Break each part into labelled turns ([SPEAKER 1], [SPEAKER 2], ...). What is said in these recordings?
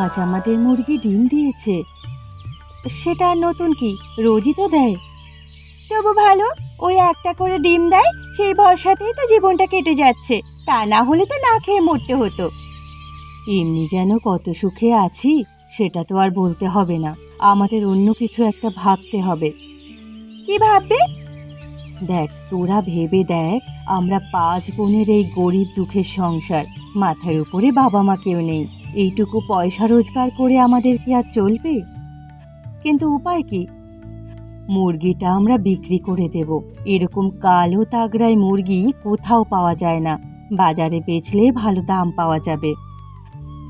[SPEAKER 1] আজ আমাদের মুরগি ডিম দিয়েছে। সেটা আর নতুন কি, রোজই তো দেয়। তবু ভালো, ওই একটা করে ডিম দেয়, সেই ভরসাতেই তো জীবনটা কেটে যাচ্ছে। তা না হলে তো না খেয়ে মরতে হতো। এমনি যেন কত সুখে আছি, সেটা তো আর বলতে হবে না। আমাদের অন্য কিছু একটা ভাবতে হবে। কি ভাববে? দেখ, তোরা ভেবে দেখ, আমরা 5 বোনের এই গরিব দুঃখের সংসার, মাথার উপরে বাবা মা কেউ নেই। এইটুকু পয়সা রোজগার করে আমাদের কি আর চলবে? কিন্তু উপায় কি? মুরগিটা আমরা বিক্রি করে দেব। এরকম কালো তাগড়াই মুরগি কোথাও পাওয়া যায় না। বাজারে বেচলে ভালো দাম পাওয়া যাবে।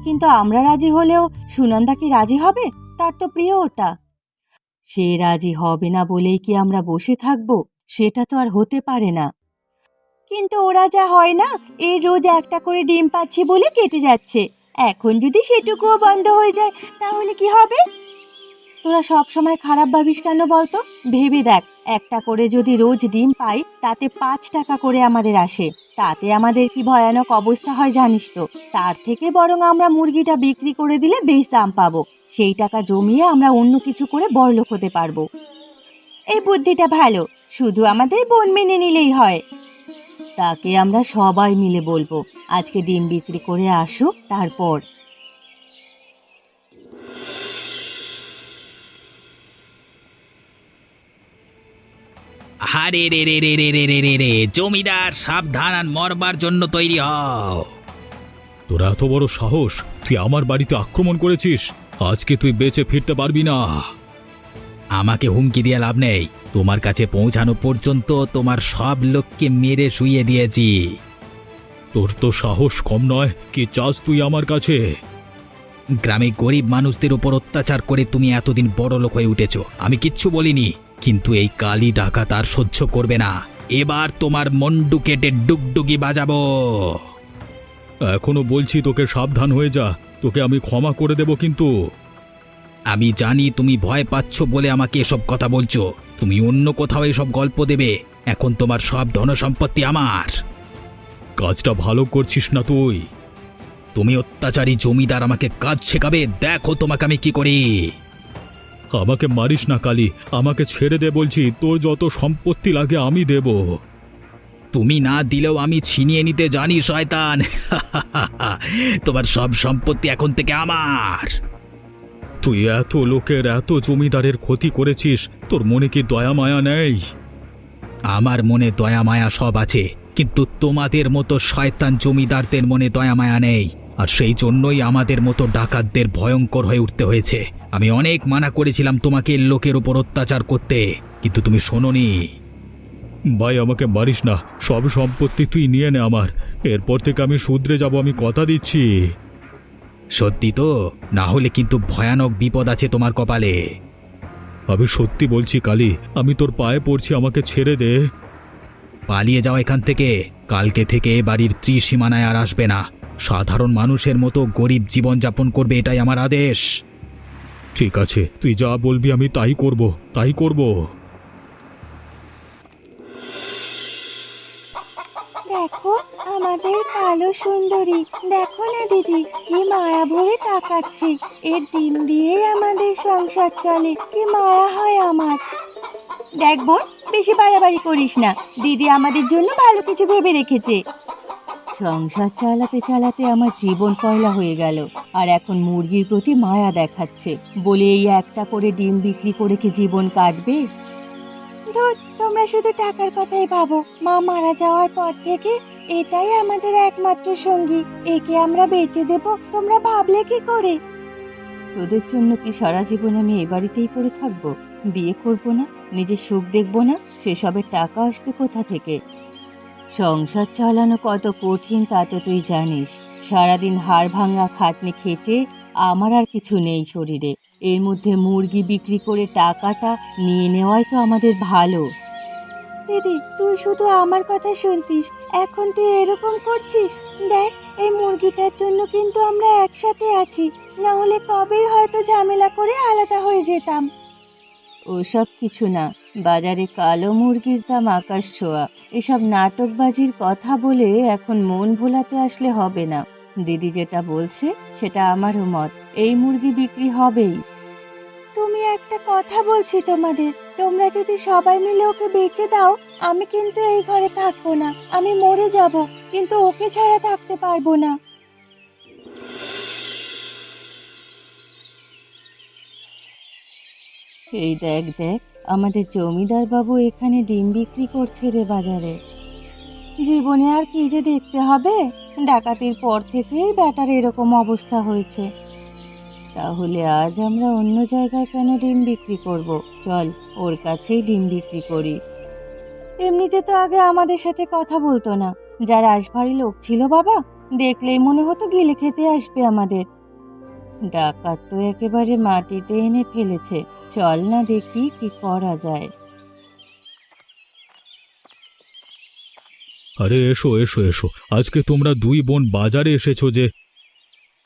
[SPEAKER 1] কিন্তু আমরা রাজি হলেও সুনন্দা কি রাজি হবে? তার তো প্রিয় ওটা। সে রাজি হবে না বলেই কি আমরা বসে থাকবো? সেটা তো আর হতে পারে না। কিন্তু ওরা যা হয় না, এই রোজ একটা করে ডিম পাচ্ছি বলে কেটে যাচ্ছে। এখন যদি সেটুকুও বন্ধ হয়ে যায় তাহলে কি হবে? তোরা সব সময় খারাপ ভাবিস কেন বলতো? ভেবে দেখ, একটা করে যদি রোজ ডিম পাই, তাতে 5 টাকা করে আমাদের আসে। তাতে আমাদের কি ভয়ানক অবস্থা হয় জানিস তো? তার থেকে বরং আমরা মুরগিটা বিক্রি করে দিলে বেশ দাম পাবো। সেই টাকা জমিয়ে আমরা অন্য কিছু করে বড়লোক হতে পারবো। এই বুদ্ধিটা ভালো, শুধু আমাদের বোন মেনে নিলেই হয়। তাকে আমরা সবাই মিলে বলবো আজকে ডিম বিক্রি করে আসুক, তারপর।
[SPEAKER 2] আরে রে রে রে রে রে রে রে রে, জমিদার সাবধান, আর মরবার জন্য তৈরি হও।
[SPEAKER 3] তোর এত বড় সাহস, তুই আমার বাড়িতে আক্রমণ করেছিস। আজকে তুই বেঁচে ফিরতে পারবি না।
[SPEAKER 2] আমাকে হুমকি দিয়ে লাভ নেই। তোমার কাছে পৌঁছানো পর্যন্ত তোমার সব লোককে মেরে শুইয়ে দিয়েছি।
[SPEAKER 3] তোর তো সাহস কম নয়। কি চাস তুই আমার কাছে?
[SPEAKER 2] গ্রামে গরিব মানুষদের উপর অত্যাচার করে তুমি এতদিন বড় লোক হয়ে উঠেছো, আমি কিচ্ছু বলিনি। কিন্তু এই কালি ডাকাত আর সহ্য করবে না। এবার তোমার মন্ডু কেটে ডুগডুগি বাজাবো।
[SPEAKER 3] এখনো বলছি তোকে সাবধান হয়ে যা। তোকে আমি ক্ষমা করে দেব, কিন্তু
[SPEAKER 2] আমি জানি তুমি ভয় পাচ্ছ বলে আমাকে এসব কথা বলছো। তুমি অন্য কোথাও এসব গল্প দেবে। এখন তোমার সব ধনসম্পত্তি আমার।
[SPEAKER 3] কাজটা ভালো করছিস না তুই।
[SPEAKER 2] তুমি অত্যাচারী জমিদার আমাকে কাজ শেখাবে, দেখো তোমাকে আমি কি করি।
[SPEAKER 3] আমাকে মারিস না কালী, আমাকে ছেড়ে দে বলছি। তোর যত সম্পত্তি লাগে আমি দেব।
[SPEAKER 2] তুমি না দিলেও আমি ছিনিয়ে নিতে জানি শয়তান। তোমার সব সম্পত্তি এখন থেকে আমার।
[SPEAKER 3] তুই এত লোকের, এত জমিদারের ক্ষতি করেছিস, তোর মনে কি দয়া মায়া নেই?
[SPEAKER 2] আমার মনে দয়া মায়া সব আছে, কিন্তু তোমাদের মতো শয়তান জমিদারদের মনে দয়া মায়া নেই। আর সেই জন্যই আমাদের মতো ডাকাতদের ভয়ঙ্কর হয়ে উঠতে হয়েছে। আমি অনেক মানা করেছিলাম তোমাকে লোকের উপর অত্যাচার করতে, কিন্তু তুমি শোনোনি।
[SPEAKER 3] ভাই, আমাকে মারিস না। সব সম্পত্তি তুই নিয়ে নে আমার। এরপর থেকে আমি শুধরে যাব, আমি কথা দিচ্ছি।
[SPEAKER 2] সত্যি তো? না হলে কিন্তু ভয়ানক বিপদ আছে তোমার কপালে।
[SPEAKER 3] আমি সত্যি বলছি কালী, আমি তোর পায়ে পড়ছি, আমাকে ছেড়ে দে।
[SPEAKER 2] পালিয়ে যাও এখান থেকে। কালকে থেকে এ বাড়ির ত্রিসীমানায় আর আসবে না। সাধারণ মানুষের মতো গরিব জীবনযাপন করবে, এটাই আমার আদেশ।
[SPEAKER 3] ঠিক আছে, তুই যা বলবি আমি তাই করব, তাই করব।
[SPEAKER 1] দেখো আমাদের কালো সুন্দরী, দেখো না দিদি, কি মায়া ভরে তাকাচ্ছে। এর ডিম দিয়েই আমাদের সংসার চলে, কি মায়া হয় আমার। দেখ বোন, বেশি বাড়াবাড়ি করিস না। দিদি আমাদের জন্য ভালো কিছু ভেবে রেখেছে। সংসার চালাতে চালাতে আমার জীবন কয়লা হয়ে গেল, আর এখন মুরগির প্রতি মায়া দেখাচ্ছে বলে এই একটা করে ডিম বিক্রি করে কি জীবন কাটবে? ধুর, তোমরা শুধু টাকার কথাই ভাবো। মা মারা যাওয়ার পর থেকে এটাই আমাদের একমাত্র সঙ্গী। একে আমরা বেচে দেব, তোমরা ভাবলে কি করে? তোদের জন্য কি সারা জীবন আমি এই বাড়িতেই পড়ে থাকবো? বিয়ে করব না, নিজের সুখ দেখব না? সেসবের টাকা আসবে কোথা থেকে? সংসার চালানো কত কঠিন তা তো তুই জানিস। সারাদিন হাড় ভাঙা খাটনি খেটে আমার আর কিছু নেই শরীরে। এর মধ্যে মুরগি বিক্রি করে টাকাটা নিয়ে নেওয়াই তো আমাদের ভালো। দিদি, তুই শুধু আমার কথা শুনতিস, এখন তুই এরকম করছিস। দেখ, এই মুরগিটার জন্য কিন্তু আমরা একসাথে আছি, না হলে কবেই হয়তো ঝামেলা করে আলাদা হয়ে যেতাম। ওসব কিছু না, বাজারে কালো মুরগির দাম আকাশ ছোঁয়া। এসব নাটকবাজির কথা বলে এখন মন ভোলাতে আসলে হবে না। দিদি যেটা বলছে সেটা আমারও মত। এই মুরগি বিক্রি হবেই। তুমি একটা কথা বলছি তোমাদের, তোমরা যদি সবাই মিলে ওকে বেচে দাও, আমি কিন্তু এই ঘরে থাকবো না, আমি মরে যাব, কিন্তু ওকে ছাড়া থাকতে পারবো না। এই দেখ দেখ, আমাদের জমিদার বাবু এখানে ডিম বিক্রি করছে রে বাজারে। জীবনে আর কি যে দেখতে হবে, ডাকাতির পর থেকেই ব্যাটার এরকম অবস্থা হয়েছে। তাহলে আজ আমরা অন্য জায়গায় কেন ডিম বিক্রি করব? চল ওর কাছেই ডিম বিক্রি করি। এমনিতে তো আগে আমাদের সাথে কথা বলতো না, যা রাশভারী লোক ছিল বাবা, দেখলেই মনে হতো গিলে খেতে আসবে আমাদের। ডাকাত তো একেবারে মাটিতে এনে ফেলেছে, চল না দেখি কি করা যায়।
[SPEAKER 3] আরে এসো এসো এসো, আজকে তোমরা দুই বোন বাজারে এসেছো যে?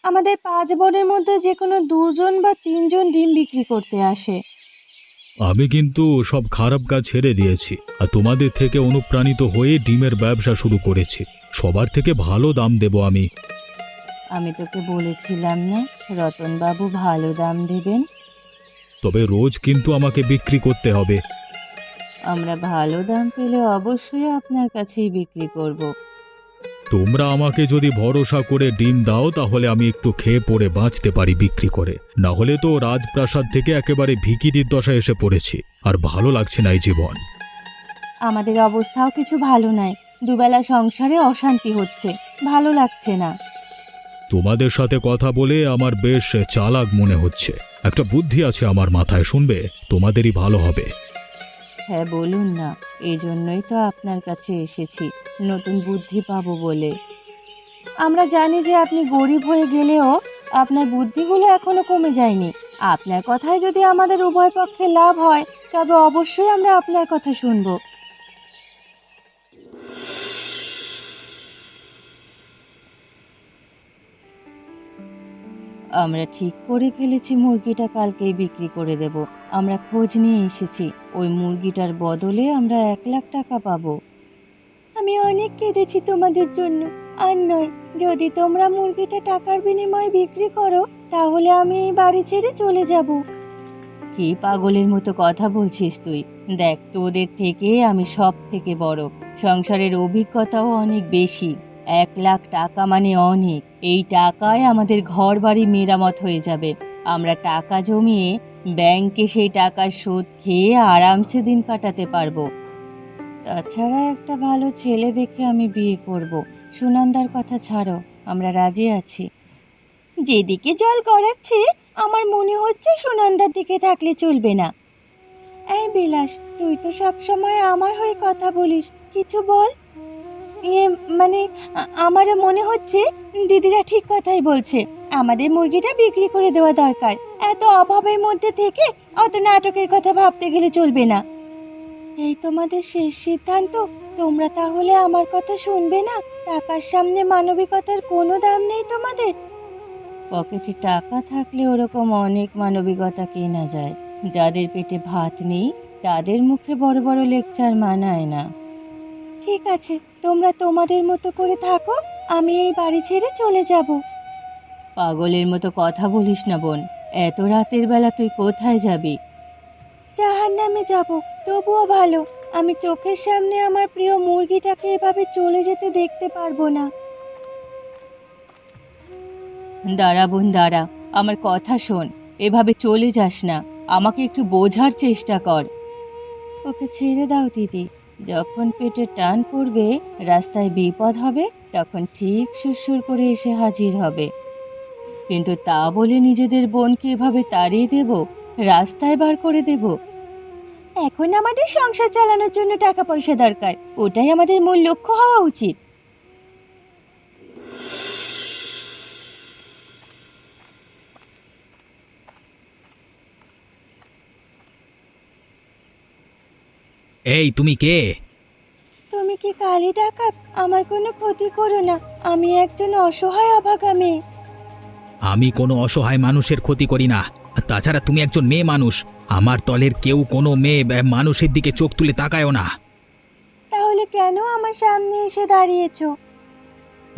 [SPEAKER 1] আমাদের 5 বোনের মধ্যে যে কোনো 2 জন বা 3 জন ডিম বিক্রি করতে আসে।
[SPEAKER 3] আমি কিন্তু সব খারাপ কাজ ছেড়ে দিয়েছি আর তোমাদের থেকে অনুপ্রাণিত হয়ে ডিমের ব্যবসা শুরু করেছি। সবার থেকে ভালো দাম দেব আমি।
[SPEAKER 1] আমি তোকে বলেছিলাম না রতনবাবু ভালো দাম দেবেন?
[SPEAKER 3] তবে রোজ কিন্তু আমাকে বিক্রি করতে হবে।
[SPEAKER 1] আমরা ভালো দাম পেলে অবশ্যই আপনার কাছেই বিক্রি করব।
[SPEAKER 3] তোমরা আমাকে যদি ভরসা করে ডিম দাও তাহলে আমি একটু খেয়ে পড়ে বাঁচতে পারি বিক্রি করে, না হলে তো রাজপ্রাসাদ থেকে একেবারে ভিখিরির দশা এসে পড়েছি, আর ভালো লাগছে না এই জীবন।
[SPEAKER 1] আমাদের অবস্থাও কিছু ভালো নাই, দুবেলা সংসারে অশান্তি হচ্ছে, ভালো লাগছে না।
[SPEAKER 3] তোমাদের সাথে কথা বলে আমার বেশ চালাক মনে হচ্ছে। একটা বুদ্ধি আছে আমার মাথায়, শুনবে? তোমাদেরই ভালো হবে।
[SPEAKER 1] হ্যাঁ বলুন না, এই জন্যই তো আপনার কাছে এসেছি, নতুন বুদ্ধি পাবো বলে। আমরা জানি যে আপনি গরিব হয়ে গেলেও আপনার বুদ্ধিগুলো এখনো কমে যায়নি। আপনার কথায় যদি আমাদের উভয় পক্ষে লাভ হয়, তবে অবশ্যই আমরা আপনার কথা শুনবো। আমরা ঠিক করে ফেলেছি মুরগিটা কালকেই বিক্রি করে দেব। আমরা খোঁজ নিয়ে এসেছি, ওই মুরগিটার বদলে আমরা 1 লাখ টাকা পাবো। আমি অনেক কেঁদেছি তোমাদের জন্য, আর নয়, যদি তোমরা মুরগিটা টাকার বিনিময়ে বিক্রি করো তাহলে আমি এই বাড়ি ছেড়ে চলে যাব। কি পাগলের মতো কথা বলছিস তুই? দেখ, তোদের থেকে আমি সব থেকে বড়, সংসারের অভিজ্ঞতাও অনেক বেশি। 1 লাখ টাকা মানে অনেক, এই টাকায় আমাদের ঘর বাড়ি মেরামত হয়ে যাবে। আমরা টাকা জমিয়ে ব্যাংকে সেই টাকার সুদ খেয়ে আরামসে দিন কাটাতে পারবো। তাছাড়া একটা ভালো ছেলে দেখে আমি বিয়ে করব। সুনন্দার কথা ছাড়ো, আমরা রাজি আছি। যেদিকে জল গড়াচ্ছে আমার মনে হচ্ছে সুনন্দার দিকে থাকলে চলবে না। এই বিলাস, তুই তো সব সময় আমার হয়ে কথা বলিস, কিছু বল। মানে আমারও মনে হচ্ছে দিদিরা ঠিক কথাই বলছে, আমাদের মুরগিটা বিক্রি করে দেওয়া দরকার। এত অভাবের মধ্যে থেকে অত নাটকের কথা ভাবতে গেলে চলবে না। এই তোমাদের শেষ সিদ্ধান্ত? তোমরা তাহলে আমার কথা শুনবে না? টাকার সামনে মানবিকতার কোনো দাম নেই তোমাদের? পকেটে টাকা থাকলে ওরকম অনেক মানবিকতা কেনা যায়। যাদের পেটে ভাত নেই তাদের মুখে বড় বড় লেকচার মানায় না। ঠিক আছে, তোমরা তোমাদের মতো করে থাকো, আমি এই বাড়ি ছেড়ে চলে যাব। পাগলের মতো কথা বলিস না বোন, এত রাতের বেলা তুই কোথায় যাবি? জাহান্নামে যাব, তবুও ভালো, আমি চোখের সামনে আমার প্রিয় মুরগিটাকে এভাবে চলে যেতে দেখতে পারবো না। দাঁড়া বোন দাঁড়া, আমার কথা শোন, এভাবে চলে যাস না, আমাকে একটু বোঝার চেষ্টা কর। ওকে ছেড়ে দাও দিদি, যখন পেটে টান পড়বে, রাস্তায় বিপদ হবে, তখন ঠিক সুরসুর করে এসে হাজির হবে। কিন্তু তা বলে নিজেদের বোনকে এভাবে তাড়িয়ে দেব, রাস্তায় বার করে দেব? এখন আমাদের সংসার চালানোর জন্য টাকা পয়সা দরকার, ওটাই আমাদের মূল লক্ষ্য হওয়া উচিত।
[SPEAKER 2] এই তুমি কে?
[SPEAKER 1] তুমি কি কালী ডাকাত? আমার কোনো ক্ষতি করো না, আমি একজন অসহায় অভাগা মেয়ে।
[SPEAKER 2] আমি কোনো অসহায় মানুষের ক্ষতি করি না। আর তাছাড়া তুমি একজন মেয়ে মানুষ, আমার দলের কেউ কোনো মেয়ে মানুষের দিকে চোখ তুলে তাকায়ও না।
[SPEAKER 1] তাহলে কেন আমার সামনে এসে দাঁড়িয়েছো?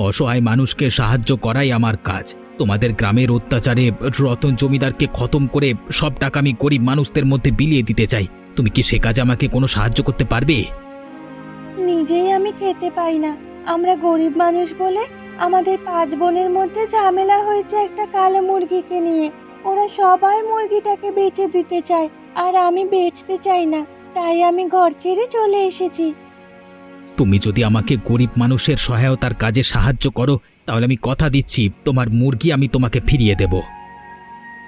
[SPEAKER 2] অসহায় মানুষকে সাহায্য করাই আমার কাজ। তোমাদের গ্রামের অত্যাচারে রতন জমিদারকে খতম করে সব টাকা আমি গরিব মানুষদের মধ্যে বিলিয়ে দিতে চাই। তুমি কি সে কাজে আমাকে কোনো সাহায্য করতে পারবে?
[SPEAKER 1] নিজেই আমি খেতে পাই না। আমরা গরিব মানুষ বলে আমাদের 5 বোনের মধ্যে ঝামেলা হয়েছে একটা কালো মুরগিকে নিয়ে। ওরা সবাই মুরগিটাকে বেচে দিতে চায়, আর আমি বেচতে চাই না, তাই আমি ঘর ছেড়ে চলে এসেছি।
[SPEAKER 2] তুমি যদি আমাকে গরিব মানুষের সহায়তার কাজে সাহায্য করো, তাহলে আমি কথা দিচ্ছি তোমার মুরগি আমি তোমাকে ফিরিয়ে দেব।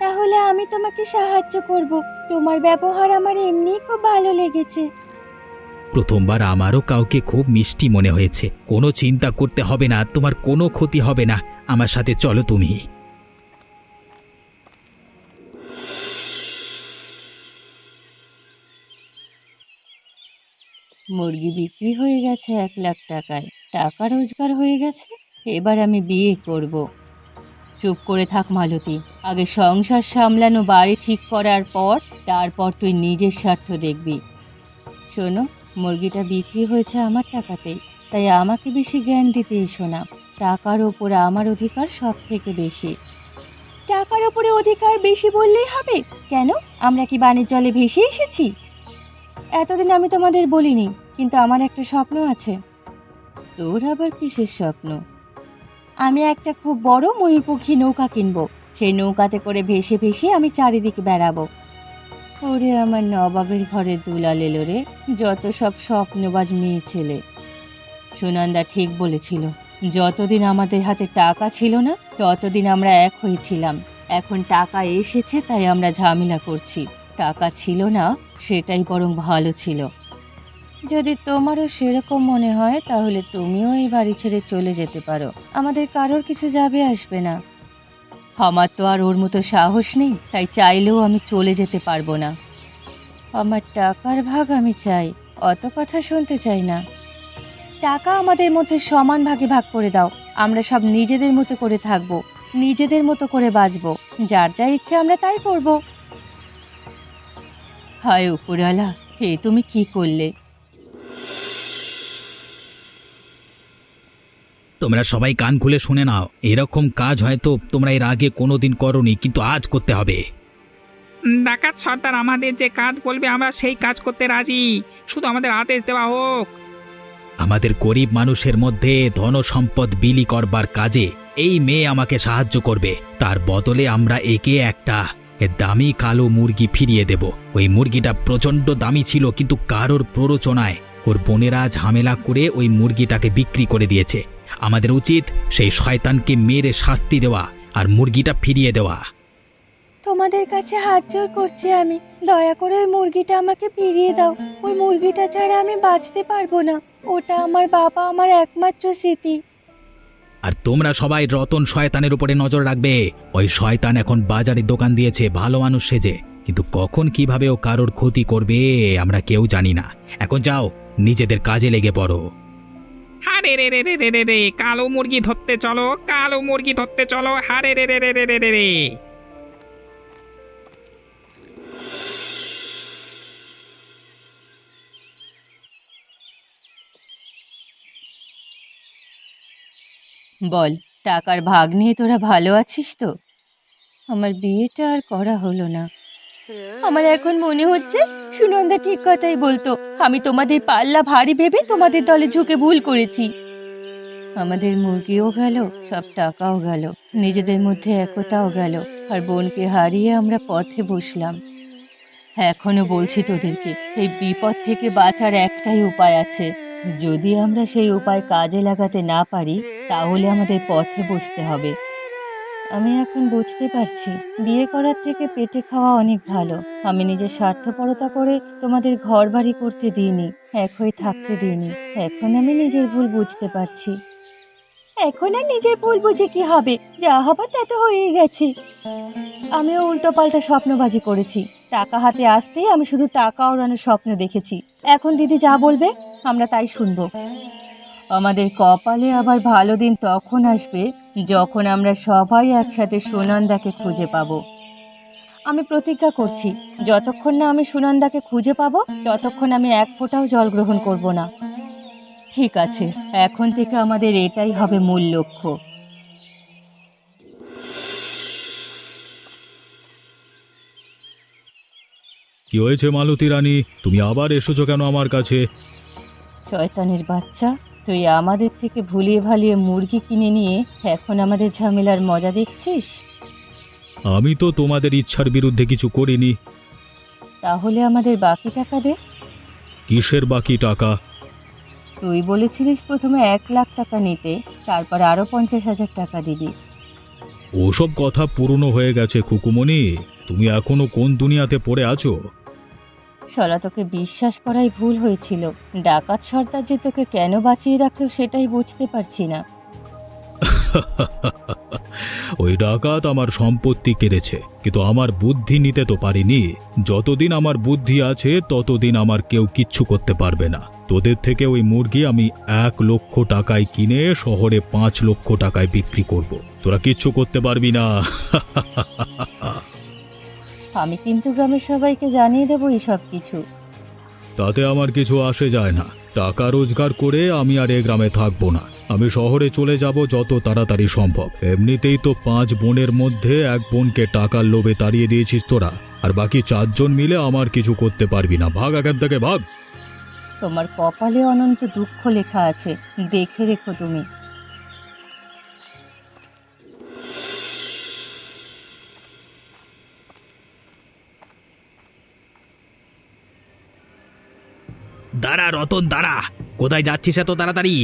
[SPEAKER 1] তাহলে আমি তোমাকে সাহায্য করব। তোমার ব্যবহার আমার এমনিই খুব ভালো লেগেছে।
[SPEAKER 2] প্রথমবার আমারও কাউকে খুব মিষ্টি মনে হয়েছে। কোনো চিন্তা করতে হবে না, তোমার কোনো ক্ষতি হবে না। আমার সাথে চলো তুমি।
[SPEAKER 1] মুরগি বিক্রি হয়ে গেছে 1 লাখ টাকায়। টাকা রোজগার হয়ে গেছে, এবার আমি বিয়ে করব। চুপ করে থাক মালতী, আগে সংসার সামলানো, বাড়ি ঠিক করার পর তারপর তুই নিজের স্বার্থ দেখবি। শোনো, মুরগিটা বিক্রি হয়েছে আমার টাকাতেই, তাই আমাকে বেশি জ্ঞান দিতে এসো না। টাকার ওপরে আমার অধিকার সব থেকে বেশি। টাকার ওপরে অধিকার বেশি বললেই হবে? কেন, আমরা কি বানের জলে ভেসে এসেছি? এতদিন আমি তোমাদের বলিনি, কিন্তু আমার একটা স্বপ্ন আছে। তোর আবার কিসের স্বপ্ন? আমি একটা খুব বড় ময়ূরপঙ্খী নৌকা কিনবো। সেই নৌকাতে করে ভেসে ভেসে আমি চারিদিকে বেড়াবো। ওরে আমার নবাবের ঘরে দুলাল এলো রে, যত সব স্বপ্নবাজ মেয়ে ছেলে। সুনন্দা ঠিক বলেছিল, যতদিন আমাদের হাতে টাকা ছিল না ততদিন আমরা এক হয়েছিলাম। এখন টাকা এসেছে তাই আমরা ঝামেলা করছি। টাকা ছিল না, সেটাই বরং ভালো ছিল। যদি তোমারও সেরকম মনে হয় তাহলে তুমিও এই বাড়ি ছেড়ে চলে যেতে পারো, আমাদের কারোর কিছু যাবে আসবে না। আমার তো আর ওর মতো সাহস নেই, তাই চাইলেও আমি চলে যেতে পারবো না। আমার টাকার ভাগ আমি চাই, অত কথা শুনতে চাই না। টাকা আমাদের মধ্যে সমান ভাগে ভাগ করে দাও। আমরা সব নিজেদের মতো করে থাকবো, নিজেদের মতো করে বাঁচবো, যার যা ইচ্ছে আমরা তাই করব। হায় উপরওয়ালা, হে তুমি কি করলে?
[SPEAKER 2] তোমরা সবাই কান খুলে শুনে নাও, এরকম কাজ হয়তো তোমরা এর আগে কোনোদিন করোনি, কিন্তু আজ করতে হবে।
[SPEAKER 4] ডাকাত সর্দার আমাদের যে কাজ বলবে আমরা সেই কাজ করতে রাজি, শুধু আমাদের আদেশ দেওয়া হোক।
[SPEAKER 2] আমাদের গরিব মানুষের মধ্যে ধন সম্পদ বিলি করবার কাজে এই মেয়ে আমাকে সাহায্য করবে। তার বদলে আমরা একে একটা দামি কালো মুরগি ফিরিয়ে দেব। ওই মুরগিটা প্রচণ্ড দামি ছিল, কিন্তু কারোর প্ররোচনায় ওর বোনেরা ঝামেলা করে ওই মুরগিটাকে বিক্রি করে দিয়েছে। আমাদের উচিত সেই শয়তানকে মেরে শাস্তি দেওয়া আর মুরগিটা ফিরিয়ে দেওয়া।
[SPEAKER 1] তোমাদের কাছে হাত জোর করছি আমি, দয়া করে ওই মুরগিটা আমাকে ফিরিয়ে দাও। ওই মুরগিটা ছাড়া আমি বাঁচতে পারবো না। ওটা আমার বাবা, আমার একমাত্র স্মৃতি।
[SPEAKER 2] আর তোমরা সবাই রতন শয়তানের উপরে নজর রাখবে। ওই শয়তান এখন বাজারে দোকান দিয়েছে ভালো মানুষ সেজে, কিন্তু কখন কিভাবে ও কারোর ক্ষতি করবে আমরা কেউ জানি না। এখন যাও, নিজেদের কাজে লেগে পড়ো।
[SPEAKER 4] হারে রে রে রে রে রে রে, কালো মুরগি ধরতে চলো, কালো মুরগি ধরতে চলো, হারে রে রে রে রে রে রে রে।
[SPEAKER 1] বল, টাকার ভাগ নিয়ে তোরা ভালো আছিস তো? আমার বিয়েটা আর করা হলো না। আমার এখন মনে হচ্ছে সুনন্দা ঠিক কথাই বলতো। আমি তোমাদের পাল্লা ভারী ভেবে তোমাদের দলে ঝুঁকে ভুল করেছি। আমাদের মুরগিও গেল, সব টাকাও গেল, নিজেদের মধ্যে একতাও গেল, আর বোনকে হারিয়ে আমরা পথে বসলাম। এখনো বলছি তোদেরকে, এই বিপদ থেকে বাঁচার একটাই উপায় আছে। যদি আমরা সেই উপায় কাজে লাগাতে না পারি তাহলে আমাদের পথে বসতে হবে। আমি এখন বুঝতে পারছি, বিয়ে করার থেকে পেটে খাওয়া অনেক ভালো। আমি নিজের স্বার্থপরতা করে তোমাদের ঘর বাড়ি করতে দিইনি, এক হয়ে থাকতে দিইনি। এখন আমি নিজের ভুল বুঝতে পারছি। এখন আর নিজের ভুল বুঝে কি হবে, যা হবার তা তো হয়েই গেছে। আমিও উল্টো পাল্টা স্বপ্নবাজি করেছি। টাকা হাতে আসতেই আমি শুধু টাকা ওড়ানোর স্বপ্ন দেখেছি। এখন দিদি যা বলবে আমরা তাই শুনবো। আমাদের কপালে আবার ভালো দিন তখন আসবে যখন আমরা সবাই একসাথে সুনন্দাকে খুঁজে পাবো। আমি প্রতিজ্ঞা করছি, যতক্ষণ না আমি সুনন্দাকে খুঁজে পাবো ততক্ষণ আমি এক ফোঁটাও জল গ্রহণ করব না। ঠিক আছে, এখন থেকে আমাদের এটাই হবে মূল লক্ষ্য।
[SPEAKER 3] কি হয়েছে মালতী রানী, তুমি আবার এসেছো কেন আমার কাছে?
[SPEAKER 1] শয়তানের বাচ্চা, তুই আমাদের থেকে ভুলিয়ে ভালিয়ে মুরগি কিনে নিয়ে এখন আমাদের ঝামেলার মজা দেখছিস?
[SPEAKER 3] আমি তো তোমাদের ইচ্ছার বিরুদ্ধে কিছু করিনি।
[SPEAKER 1] তাহলে আমাদের বাকি টাকা দে।
[SPEAKER 3] কিসের বাকি টাকা?
[SPEAKER 1] তুই বলেছিলিস প্রথমে 1,00,000 টাকা নিতে, তারপর আরো 50,000 টাকা দিবি।
[SPEAKER 3] ওসব কথা পুরনো হয়ে গেছে খুকুমণি, তুমি এখনো কোন দুনিয়াতে পড়ে আছো?
[SPEAKER 1] শালা, তোকে বিশ্বাস করাই ভুল হয়েছিল। ডাকাত সর্দার যে তোকে কেন বাঁচিয়ে রাখলো সেটাই বুঝতে পারছি না।
[SPEAKER 3] ওই ডাকাত আমার সম্পত্তি কেড়েছে, কিন্তু আমার বুদ্ধি নিতে তো পারিনি। যতদিন আমার বুদ্ধি আছে ততদিন আমার কেউ কিচ্ছু করতে পারবে না। তোদের থেকে ওই মুরগি আমি 1,00,000 টাকায় কিনে শহরে 5,00,000 টাকায় বিক্রি করব। তোরা কিচ্ছু করতে পারবি না।
[SPEAKER 1] আমি কিন্তু গ্রামের সবাইকে জানিয়ে দেবো এইসব কিছু।
[SPEAKER 3] তাতে আমার কিছু আসে যায় না। টাকা রোজগার করে আমি আর এ গ্রামে থাকবো না। আমি শহরে চলে যাব যত তাড়াতাড়ি সম্ভব। এমনিতেই তো 5 বোনের মধ্যে 1 বোনকে টাকার লোভে তাড়িয়ে দিয়েছিস তোরা, আর বাকি 4 জন মিলে আমার কিছু করতে পারবি না। ভাগ এখান থেকে, ভাগ।
[SPEAKER 1] তোমার কপালে অনন্ত দুঃখ লেখা আছে, দেখে রেখো তুমি।
[SPEAKER 2] দাঁড়া রতন, দাঁড়া। কোথায় যাচ্ছিস এত তাড়াতাড়ি?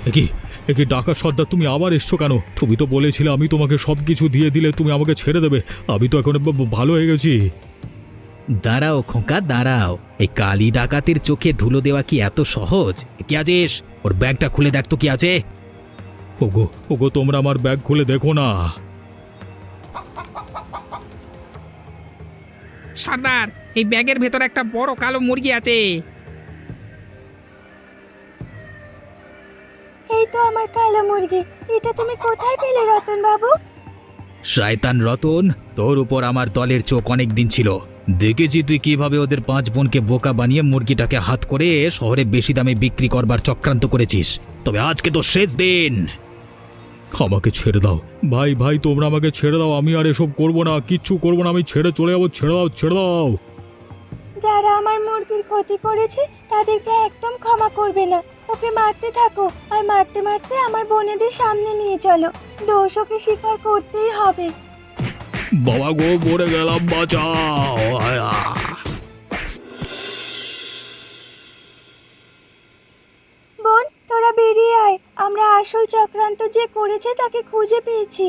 [SPEAKER 3] একি একি ডাকাত সর্দার, তুমি আবার এসছো কেন? তুমি তো বলেছিলে আমি তোমাকে সবকিছু দিয়ে দিলে তুমি আমাকে ছেড়ে দেবে। আমি তো এখন ভালো হয়ে গেছি।
[SPEAKER 2] দাঁড়াও খোকা, দাঁড়াও। এই কালি ডাকাতের চোখে ধুলো দেওয়া কি এত সহজ? কি আছিস? ওর ব্যাগটা খুলে দেখ তো কি আছে।
[SPEAKER 3] ওগো ওগো, তোমরা আমার ব্যাগ খুলে দেখো না।
[SPEAKER 4] সর্দার, এই ব্যাগের ভেতর একটা বড় কালো মুরগি আছে।
[SPEAKER 1] এই তো আমার কালো মুরগি। এটা তুমি কোথায় পেলে রতন বাবু?
[SPEAKER 2] শয়তান রতন, তোর উপর আমার দলের চোখ অনেক দিন ছিল। দেখেছি তুই কিভাবে ওদের 5 বোনকে বোকা বানিয়ে মুরগিটাকে হাত করে শহরে বেশি দামে বিক্রি করবার চক্রান্ত করেছিস। তবে আজকে তো শেষ দিন।
[SPEAKER 3] আমাকে ছেড়ে দাও ভাই, ভাই তোমরা আমাকে ছেড়ে দাও। আমি আর এসব করবো না, কিচ্ছু করবো না। আমি ছেড়ে চলে যাবো। ছেড়ে দাও, ছেড়ে দাও।
[SPEAKER 1] যারা আমার মুরগির ক্ষতি করেছে তাদেরকে একদম ক্ষমা করবে না। ওকে মারতে থাকো, আর মারতে মারতে আমার বোনেদের সামনে নিয়ে চলো। দোষ ওকে স্বীকার করতেই হবে।
[SPEAKER 3] বাবা গো, মরে গেলাম, বাঁচাও। আয়া।
[SPEAKER 1] বোন, তোরা বেরিয়ে আয়। আমরা আসল চক্রান্ত যে করেছে তাকে খুঁজে পেয়েছি।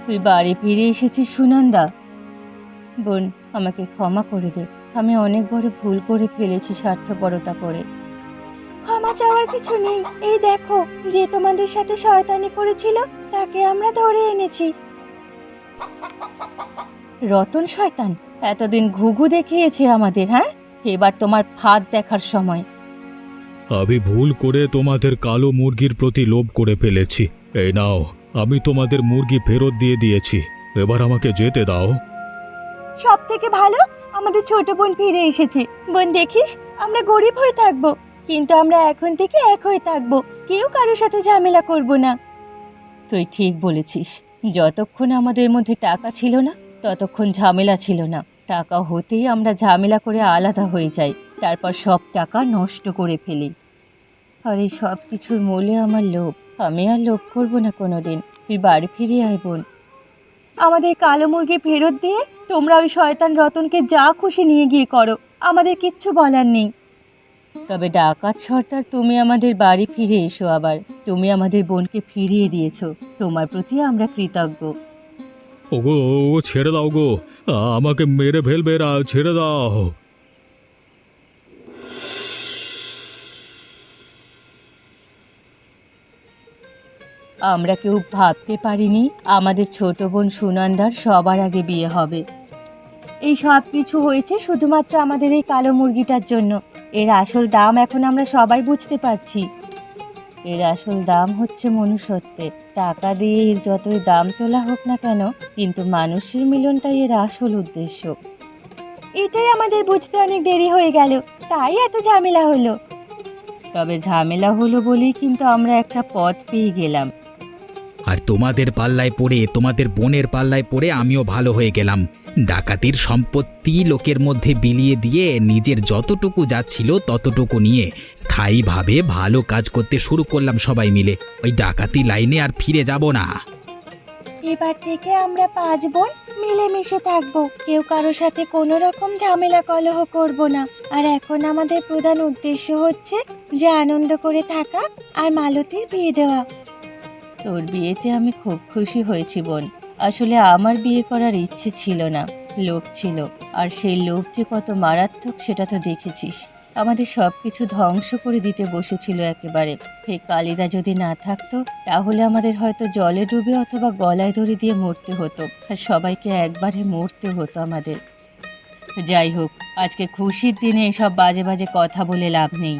[SPEAKER 1] তুই বাড়ি ফিরে এসেছিস সুনন্দা। বোন, আমাকে ক্ষমা করে দে। আমি অনেক বড় ভুল করে ফেলেছি স্বার্থপরতা করে। ক্ষমা চাওয়ার কিছু নেই। এই দেখো, যে তোমাদের সাথে শয়তানি করেছিল তাকে আমরা ধরে এনেছি। রতন শয়তান এতদিন ঘুঘু দেখিয়েছে আমাদের। হ্যাঁ, এবার তোমার ফাঁদ দেখার সময়।
[SPEAKER 3] আমি ভুল করে তোমাদের কালো মুরগির প্রতি লোভ করে ফেলেছি। এই নাও, আমি তোমাদের মুরগি ফেরত দিয়ে দিয়েছি। এবার আমাকে যেতে দাও।
[SPEAKER 1] সব থেকে ভালো আমাদের ছোট বোন ফিরে এসেছে। বোন দেখিস, আমরা গরিব হয়ে থাকবো, কিন্তু আমরা এখন থেকে এক হয়ে থাকবো। কেউ কারোর সাথে ঝামেলা করব না। তুই ঠিক বলেছিস। যতক্ষণ আমাদের মধ্যে টাকা ছিল না ততক্ষণ ঝামেলা ছিল না। টাকা হতেই আমরা ঝামেলা করে আলাদা হয়ে যাই, তারপর সব টাকা নষ্ট করে ফেলি। আর এই সব কিছুর মূলে আমার লোভ। আমি আর লোভ করবো না কোনোদিন। তুই বাড়ি ফিরে আয় বোন। আমাদের কালো মুরগি ফেরত দিয়ে তোমরা ওই শয়তান রতনকে যা খুশি নিয়ে গিয়ে করো, আমাদের কিচ্ছু বলার নেই। তবে ডাকাত সর্দার, তুমি আমাদের বাড়ি ফিরে এসো আবার। তুমি আমাদের বোনকে ফিরিয়ে দিয়েছো, তোমার প্রতি আমরা কৃতজ্ঞ।
[SPEAKER 3] ওগো, ও ছেড়ে দাও গো, আমাকে মেরে ফেলবে এরা, ছেড়ে দাও।
[SPEAKER 1] আমরা কেউ ভাবতে পারিনি আমাদের ছোট বোন সুনন্দার সবার আগে বিয়ে হবে। এই সব কিছু হয়েছে শুধুমাত্র আমাদের এই কালো মুরগিটার জন্য। এর আসল দাম এখন আমরা সবাই বুঝতে পারছি। এর আসল দাম হচ্ছে মনুষ্যত্বের। টাকা দিয়ে এর যতই দাম তোলা হোক না কেন, কিন্তু মানুষের মিলনটাই এর আসল উদ্দেশ্য। এটাই আমাদের বুঝতে অনেক দেরি হয়ে গেল, তাই এত ঝামেলা হলো। তবে ঝামেলা হলো বলেই কিন্তু আমরা একটা পথ পেয়ে গেলাম।
[SPEAKER 2] আর তোমাদের পাল্লায় পড়ে, তোমাদের বোনের পাল্লায় পড়ে আমিও ভালো হয়ে গেলাম। ডাকাতির সম্পত্তি লোকের মধ্যে বিলিয়ে দিয়ে নিজের যতটুকু যা ছিল ততটুকু নিয়ে স্থায়ীভাবে ভালো কাজ করতে শুরু করলাম সবাই মিলে। ওই ডাকাতি লাইনে আর ফিরে যাব না।
[SPEAKER 1] এবার থেকে আমরা 5 বোন মিলেমিশে থাকবো, কেউ কারোর সাথে কোনো রকম ঝামেলা কলহ করব না। আর এখন আমাদের প্রধান উদ্দেশ্য হচ্ছে যে আনন্দ করে থাকা আর মালতীর বিয়ে দেওয়া। তোর বিয়েতে আমি খুব খুশি হয়েছি বোন। আসলে আমার বিয়ে করার ইচ্ছে ছিল না, লোভ ছিল। আর সেই লোভ যে কত মারাত্মক সেটা তো দেখেছিস। আমাদের সব কিছু ধ্বংস করে দিতে বসেছিল একেবারে। সেই কালিদা যদি না থাকতো তাহলে আমাদের হয়তো জলে ডুবে অথবা গলায় দড়ি দিয়ে মরতে হতো, আর সবাইকে একবারে মরতে হতো আমাদের। যাই হোক, আজকে খুশির দিনে এসব বাজে বাজে কথা বলে লাভ নেই।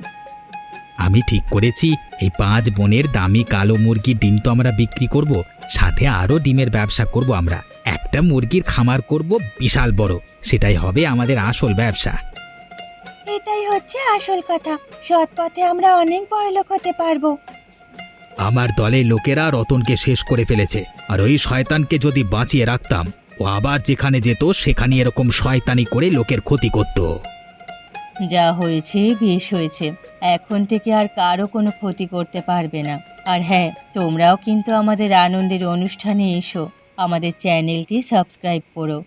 [SPEAKER 2] আমি ঠিক করেছি, এই 5 বোনের দামি কালো মুরগির ডিম তো আমরা বিক্রি করব, সাথে আরও ডিমের ব্যবসা করব। আমরা একটা মুরগির খামার করব বিশাল বড়, সেটাই হবে আমাদের আসল ব্যবসা।
[SPEAKER 1] এটাই হচ্ছে আসল কথা। সৎ পথে আমরা অনেক বড়লোক হতে পারবো।
[SPEAKER 2] আমার দলের লোকেরা রতনকে শেষ করে ফেলেছে, আর ওই শয়তানকে যদি বাঁচিয়ে রাখতাম, ও আবার যেখানে যেত সেখানে এরকম শয়তানি করে লোকের ক্ষতি করত।
[SPEAKER 1] যা হয়েছে বেশ হয়েছে, এখন থেকে আর কারো কোনো ক্ষতি করতে পারবে না। আর হ্যাঁ, তোমরাও কিন্তু আমাদের আনন্দের অনুষ্ঠানে এসো, আমাদের চ্যানেলটি সাবস্ক্রাইব করো।